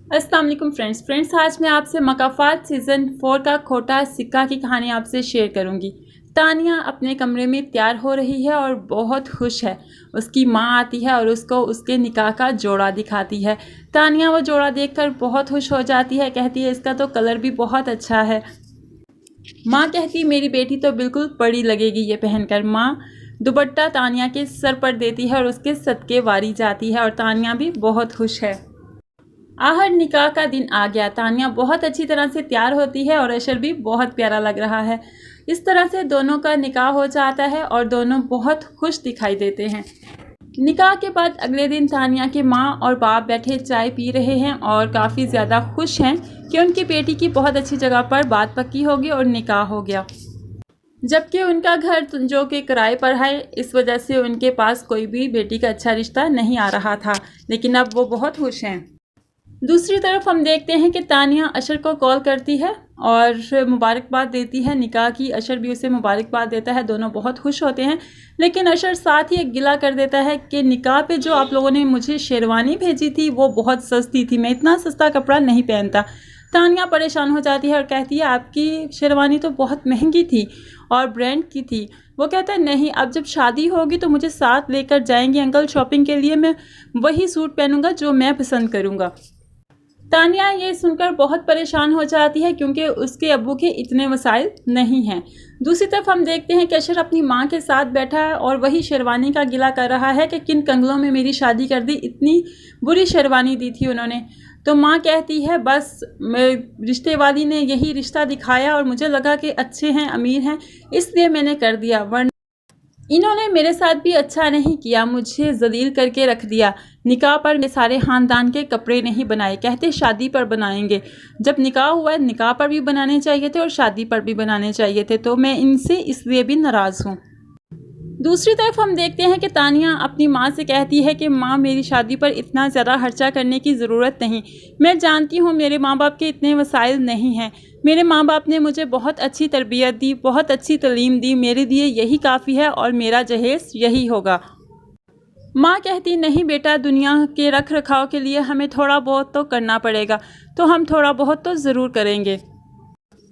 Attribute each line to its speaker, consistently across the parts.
Speaker 1: अस्सलाम वालेकुम फ्रेंड्स, आज मैं आपसे मकाफात सीज़न 4 का खोटा सिक्का की कहानी आपसे शेयर करूंगी। तानिया अपने कमरे में तैयार हो रही है और बहुत खुश है। उसकी माँ आती है और उसको उसके निकाह का जोड़ा दिखाती है। तानिया वो जोड़ा देखकर बहुत खुश हो जाती है, कहती है इसका तो कलर भी बहुत अच्छा है। माँ कहती मेरी बेटी तो बिल्कुल परी लगेगी ये पहनकर। माँ दुपट्टा तानिया के सर पर देती है और उसके सदके वारी जाती है और तानिया भी बहुत खुश है। आहर निकाह का दिन आ गया। तानिया बहुत अच्छी तरह से तैयार होती है और अशर भी बहुत प्यारा लग रहा है। इस तरह से दोनों का निकाह हो जाता है और दोनों बहुत खुश दिखाई देते हैं। निकाह के बाद अगले दिन तानिया के माँ और बाप बैठे चाय पी रहे हैं और काफ़ी ज़्यादा खुश हैं कि उनकी बेटी की बहुत अच्छी जगह पर बात पक्की होगी और निकाह हो गया। जबकि उनका घर जो कि किराए पर है, इस वजह से उनके पास कोई भी बेटी का अच्छा रिश्ता नहीं आ रहा था, लेकिन अब वो बहुत खुश हैं। दूसरी तरफ हम देखते हैं कि तानिया अशर को कॉल करती है और मुबारकबाद देती है निकाह की। अशर भी उसे मुबारकबाद देता है, दोनों बहुत खुश होते हैं। लेकिन अशर साथ ही एक गिला कर देता है कि निकाह पे जो आप लोगों ने मुझे शेरवानी भेजी थी वो बहुत सस्ती थी, मैं इतना सस्ता कपड़ा नहीं पहनता। तानिया परेशान हो जाती है और कहती है आपकी शेरवानी तो बहुत महंगी थी और ब्रांड की थी। वो कहता है नहीं, अब जब शादी होगी तो मुझे साथ लेकर जाएंगे अंकल शॉपिंग के लिए, मैं वही सूट पहनूंगा जो मैं पसंद करूँगा। तानिया ये सुनकर बहुत परेशान हो जाती है क्योंकि उसके अब्बू के इतने वसाइल नहीं हैं। दूसरी तरफ हम देखते हैं कि अशर अपनी माँ के साथ बैठा है और वही शेरवानी का गिला कर रहा है कि किन कंगलों में मेरी शादी कर दी, इतनी बुरी शेरवानी दी थी उन्होंने। तो माँ कहती है बस रिश्ते वाली ने यही रिश्ता दिखाया और मुझे लगा कि अच्छे हैं, अमीर हैं, इसलिए मैंने कर दिया, वरना इन्होंने मेरे साथ भी अच्छा नहीं किया, मुझे जलील करके रख दिया। निकाह पर मैं सारे ख़ानदान के कपड़े नहीं बनाए, कहते शादी पर बनाएंगे। जब निकाह हुआ है निकाह पर भी बनाने चाहिए थे और शादी पर भी बनाने चाहिए थे, तो मैं इनसे इसलिए भी नाराज़ हूँ। दूसरी तरफ हम देखते हैं कि तानिया अपनी माँ से कहती है कि माँ मेरी शादी पर इतना ज़्यादा खर्चा करने की ज़रूरत नहीं, मैं जानती हूँ मेरे माँ बाप के इतने वसाइल नहीं हैं, मेरे माँ बाप ने मुझे बहुत अच्छी तरबियत दी, बहुत अच्छी तालीम दी, मेरे लिए यही काफ़ी है और मेरा जहेज़ यही होगा। माँ कहती नहीं बेटा, दुनिया के रख रखाव के लिए हमें थोड़ा बहुत तो करना पड़ेगा, तो हम थोड़ा बहुत तो ज़रूर करेंगे।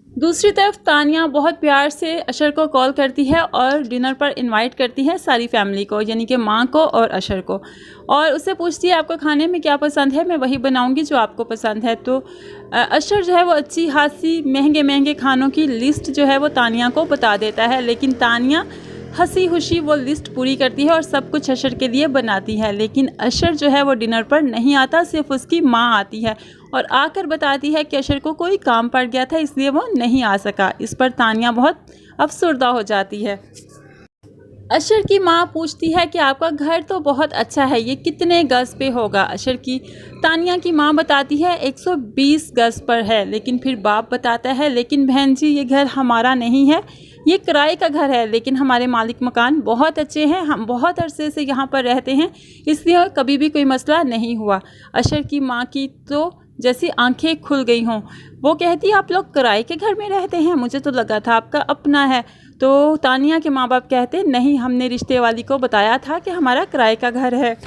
Speaker 1: दूसरी तरफ तानिया बहुत प्यार से अशर को कॉल करती है और डिनर पर इनवाइट करती है सारी फैमिली को, यानी कि माँ को और अशर को, और उससे पूछती है आपको खाने में क्या पसंद है, मैं वही बनाऊंगी जो आपको पसंद है। तो अशर जो है वो अच्छी खासी महंगे महंगे खानों की लिस्ट जो है वो तानिया को बता देता है, लेकिन तानिया हंसी खुशी वो लिस्ट पूरी करती है और सब कुछ अशर के लिए बनाती है। लेकिन अशर जो है वो डिनर पर नहीं आता, सिर्फ उसकी माँ आती है और आकर बताती है कि अशर को कोई काम पड़ गया था इसलिए वो नहीं आ सका। इस पर तानिया बहुत अफसरदा हो जाती है। अशर की माँ पूछती है कि आपका घर तो बहुत अच्छा है, ये कितने गज़ पे होगा? तानिया की माँ बताती है 120 गज़ पर है। लेकिन फिर बाप बताता है लेकिन बहन जी ये घर हमारा नहीं है, ये किराए का घर है, लेकिन हमारे मालिक मकान बहुत अच्छे हैं, हम बहुत अरसे से यहाँ पर रहते हैं, इसलिए कभी भी कोई मसला नहीं हुआ। अशर की माँ की तो जैसी आंखें खुल गई हों। वो कहती आप लोग किराए के घर में रहते हैं, मुझे तो लगा था आपका अपना है। तो तानिया के माँ बाप कहते नहीं, हमने रिश्ते वाली को बताया था कि हमारा किराए का घर है।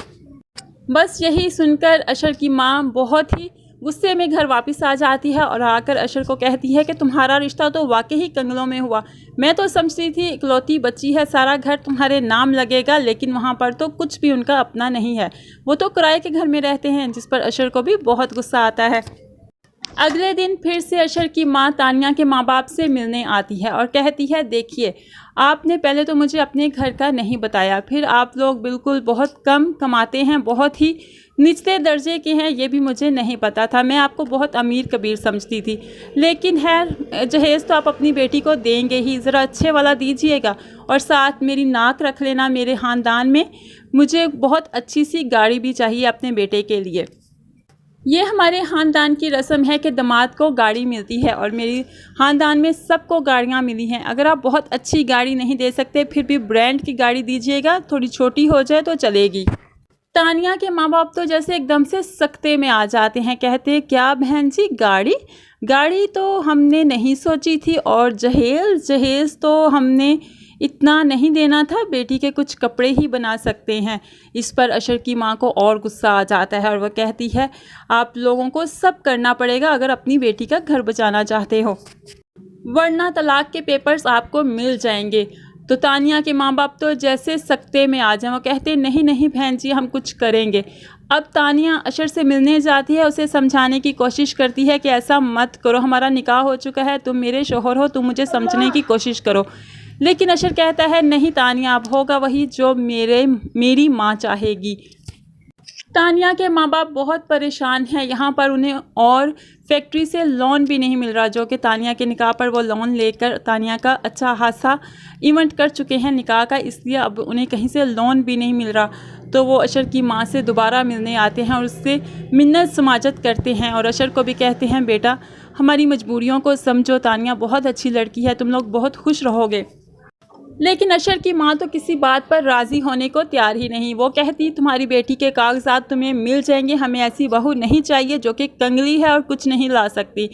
Speaker 1: बस यही सुनकर अशर की माँ बहुत ही गुस्से में घर वापस आ जाती है और आकर अशर को कहती है कि तुम्हारा रिश्ता तो वाकई कंगलों में हुआ, मैं तो समझती थी इकलौती बच्ची है, सारा घर तुम्हारे नाम लगेगा, लेकिन वहाँ पर तो कुछ भी उनका अपना नहीं है, वो तो किराए के घर में रहते हैं। जिस पर अशर को भी बहुत गुस्सा आता है। अगले दिन फिर से अशर की माँ तानिया के माँ बाप से मिलने आती है और कहती है देखिए आपने पहले तो मुझे अपने घर का नहीं बताया, फिर आप लोग बिल्कुल बहुत कम कमाते हैं, बहुत ही निचले दर्जे के हैं, ये भी मुझे नहीं पता था, मैं आपको बहुत अमीर कबीर समझती थी। लेकिन है जहेज़ तो आप अपनी बेटी को देंगे ही, ज़रा अच्छे वाला दीजिएगा और साथ मेरी नाक रख लेना मेरे ख़ानदान में, मुझे बहुत अच्छी सी गाड़ी भी चाहिए अपने बेटे के लिए। ये हमारे ख़ानदान की रस्म है कि दामाद को गाड़ी मिलती है और मेरी ख़ानदान में सबको गाड़ियाँ मिली हैं। अगर आप बहुत अच्छी गाड़ी नहीं दे सकते फिर भी ब्रांड की गाड़ी दीजिएगा, थोड़ी छोटी हो जाए तो चलेगी। तानिया के माँ बाप तो जैसे एकदम से सख्ते में आ जाते हैं, कहते क्या बहन जी गाड़ी तो हमने नहीं सोची थी और जहेज़ तो हमने इतना नहीं देना था, बेटी के कुछ कपड़े ही बना सकते हैं। इस पर अशर की माँ को और गुस्सा आ जाता है और वह कहती है आप लोगों को सब करना पड़ेगा अगर अपनी बेटी का घर बचाना चाहते हो, वरना तलाक के पेपर्स आपको मिल जाएंगे। तो तानिया के माँ बाप तो जैसे सकते में आ जाए, वो कहते नहीं नहीं बहन जी हम कुछ करेंगे। अब तानिया अशर से मिलने जाती है, उसे समझाने की कोशिश करती है कि ऐसा मत करो, हमारा निकाह हो चुका है, तुम मेरे शोहर हो, तुम मुझे समझने की कोशिश करो। लेकिन अशर कहता है नहीं तानिया, अब होगा वही जो मेरी माँ चाहेगी। तानिया के माँ बाप बहुत परेशान हैं यहाँ पर, उन्हें और फैक्ट्री से लोन भी नहीं मिल रहा, जो कि तानिया के निकाह पर वो लोन लेकर तानिया का अच्छा खासा इवेंट कर चुके हैं निकाह का, इसलिए अब उन्हें कहीं से लोन भी नहीं मिल रहा। तो वो अशर की माँ से दोबारा मिलने आते हैं और उससे मिन्नत समाजत करते हैं और अशर को भी कहते हैं बेटा हमारी मजबूरियों को समझो, तानिया बहुत अच्छी लड़की है, तुम लोग बहुत खुश रहोगे। लेकिन अशर की माँ तो किसी बात पर राज़ी होने को तैयार ही नहीं। वो कहती तुम्हारी बेटी के कागजात तुम्हें मिल जाएंगे, हमें ऐसी बहू नहीं चाहिए जो कि कंगली है और कुछ नहीं ला सकती।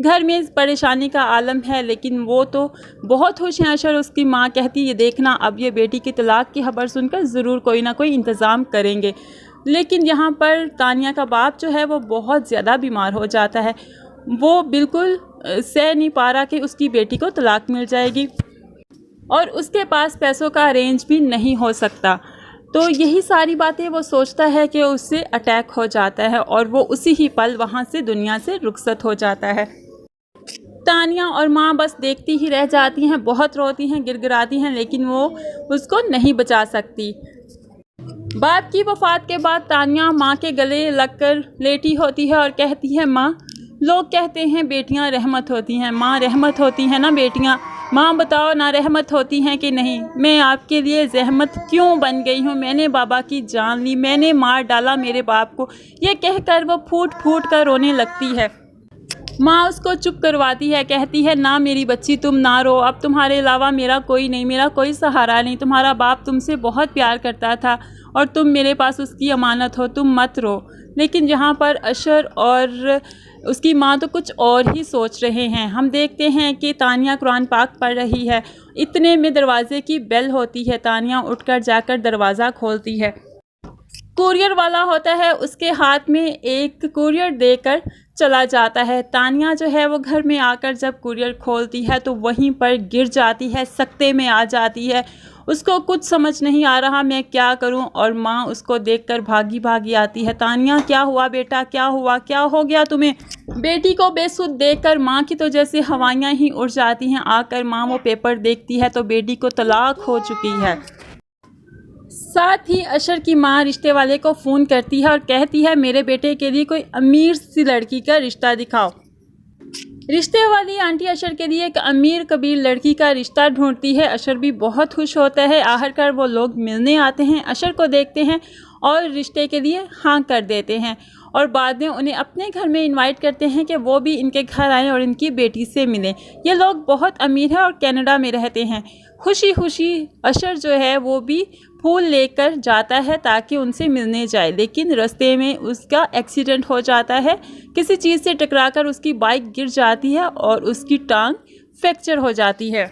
Speaker 1: घर में परेशानी का आलम है, लेकिन वो तो बहुत खुश हैं अशर। उसकी माँ कहती ये देखना अब ये बेटी की तलाक की खबर सुनकर ज़रूर कोई ना कोई इंतज़ाम करेंगे। लेकिन यहाँ पर तानिया का बाप जो है वो बहुत ज़्यादा बीमार हो जाता है, वो बिल्कुल सह नहीं पा रहा कि उसकी बेटी को तलाक मिल जाएगी और उसके पास पैसों का अरेंज भी नहीं हो सकता। तो यही सारी बातें वो सोचता है कि उससे अटैक हो जाता है और वो उसी ही पल वहाँ से दुनिया से रुखसत हो जाता है। तानिया और माँ बस देखती ही रह जाती हैं, बहुत रोती हैं, गिड़गिड़ाती हैं, लेकिन वो उसको नहीं बचा सकती। बाप की वफ़ात के बाद तानिया माँ के गले लगकर लेटी होती है और कहती है माँ लोग कहते हैं बेटियाँ रहमत होती हैं, माँ रहमत होती हैं ना बेटियाँ, माँ बताओ ना रहमत होती हैं कि नहीं। मैं आपके लिए जहमत क्यों बन गई हूँ, मैंने बाबा की जान ली, मैंने मार डाला मेरे बाप को। ये कहकर वो फूट फूट कर रोने लगती है। माँ उसको चुप करवाती है, कहती है ना मेरी बच्ची तुम ना रो, अब तुम्हारे अलावा मेरा कोई नहीं, मेरा कोई सहारा नहीं, तुम्हारा बाप तुमसे बहुत प्यार करता था और तुम मेरे पास उसकी अमानत हो, तुम मत रो। लेकिन यहाँ पर अशर और उसकी माँ तो कुछ और ही सोच रहे हैं। हम देखते हैं कि तानिया कुरान पाक पढ़ रही है, इतने में दरवाज़े की बेल होती है। तानिया उठकर जाकर दरवाज़ा खोलती है, कुरियर वाला होता है, उसके हाथ में एक कुरियर देकर चला जाता है। तानिया जो है वो घर में आकर जब कुरियर खोलती है तो वहीं पर गिर जाती है, सकते में आ जाती है। उसको कुछ समझ नहीं आ रहा मैं क्या करूं, और माँ उसको देखकर भागी भागी आती है। तानिया क्या हुआ बेटा, क्या हुआ, क्या हो गया तुम्हें। बेटी को बेसुध देखकर माँ की तो जैसे हवाइयाँ ही उड़ जाती हैं। आकर माँ वो पेपर देखती है तो बेटी को तलाक हो चुकी है। साथ ही अशर की माँ रिश्ते वाले को फ़ोन करती है और कहती है मेरे बेटे के लिए कोई अमीर सी लड़की का रिश्ता दिखाओ। रिश्ते वाली आंटी अशर के लिए एक अमीर कबीर लड़की का रिश्ता ढूंढती है। अशर भी बहुत खुश होता है। आखिरकार वो लोग मिलने आते हैं, अशर को देखते हैं और रिश्ते के लिए हाँ कर देते हैं और बाद में उन्हें अपने घर में इनवाइट करते हैं कि वो भी इनके घर आएँ और इनकी बेटी से मिलें। ये लोग बहुत अमीर हैं और कनाडा में रहते हैं। खुशी खुशी अशर जो है वो भी फूल लेकर जाता है ताकि उनसे मिलने जाए, लेकिन रास्ते में उसका एक्सीडेंट हो जाता है। किसी चीज़ से टकराकर उसकी बाइक गिर जाती है और उसकी टांग फ्रैक्चर हो जाती है।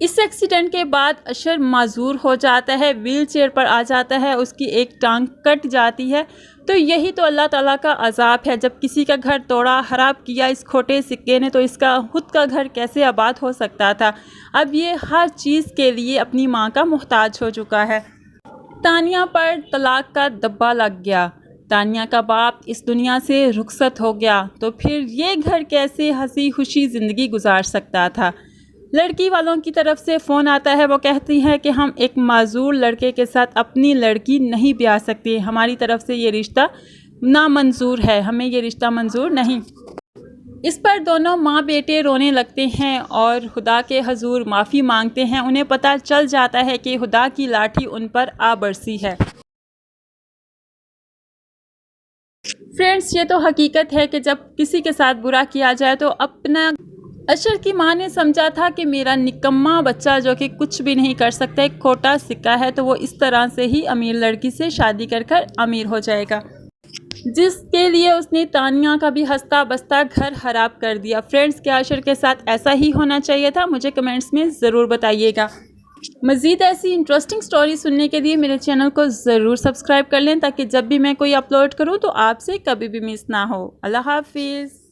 Speaker 1: इस एक्सीडेंट के बाद अशर माजूर हो जाता है, व्हील चेयर पर आ जाता है, उसकी एक टांग कट जाती है। तो यही तो अल्लाह ताला का अजाब है, जब किसी का घर तोड़ा खराब किया इस खोटे सिक्के ने, तो इसका खुद का घर कैसे आबाद हो सकता था। अब ये हर चीज़ के लिए अपनी माँ का मोहताज हो चुका है। तानिया पर तलाक का दब्बा लग गया, तानिया का बाप इस दुनिया से रुखसत हो गया, तो फिर ये घर कैसे हंसी खुशी ज़िंदगी गुजार सकता था। लड़की वालों की तरफ से फ़ोन आता है, वो कहती हैं कि हम एक माजूर लड़के के साथ अपनी लड़की नहीं ब्याह सकते, हमारी तरफ से ये रिश्ता नामंजूर है, हमें ये रिश्ता मंजूर नहीं। इस पर दोनों माँ बेटे रोने लगते हैं और खुदा के हजूर माफ़ी मांगते हैं। उन्हें पता चल जाता है कि खुदा की लाठी उन पर आ बरसी है। फ्रेंड्स, ये तो हकीकत है कि जब किसी के साथ बुरा किया जाए तो अपना अशर की माँ ने समझा था कि मेरा निकम्मा बच्चा जो कि कुछ भी नहीं कर सकता, एक खोटा सिक्का है, तो वो इस तरह से ही अमीर लड़की से शादी कर कर अमीर हो जाएगा, जिसके लिए उसने तानिया का भी हंसता बसता घर खराब कर दिया। फ्रेंड्स, क्या अशर के साथ ऐसा ही होना चाहिए था? मुझे कमेंट्स में ज़रूर बताइएगा। मज़ीद ऐसी इंटरेस्टिंग स्टोरी सुनने के लिए मेरे चैनल को ज़रूर सब्सक्राइब कर लें ताकि जब भी मैं कोई अपलोड करूं तो आपसे कभी भी मिस ना हो। अल्लाह हाफिज़।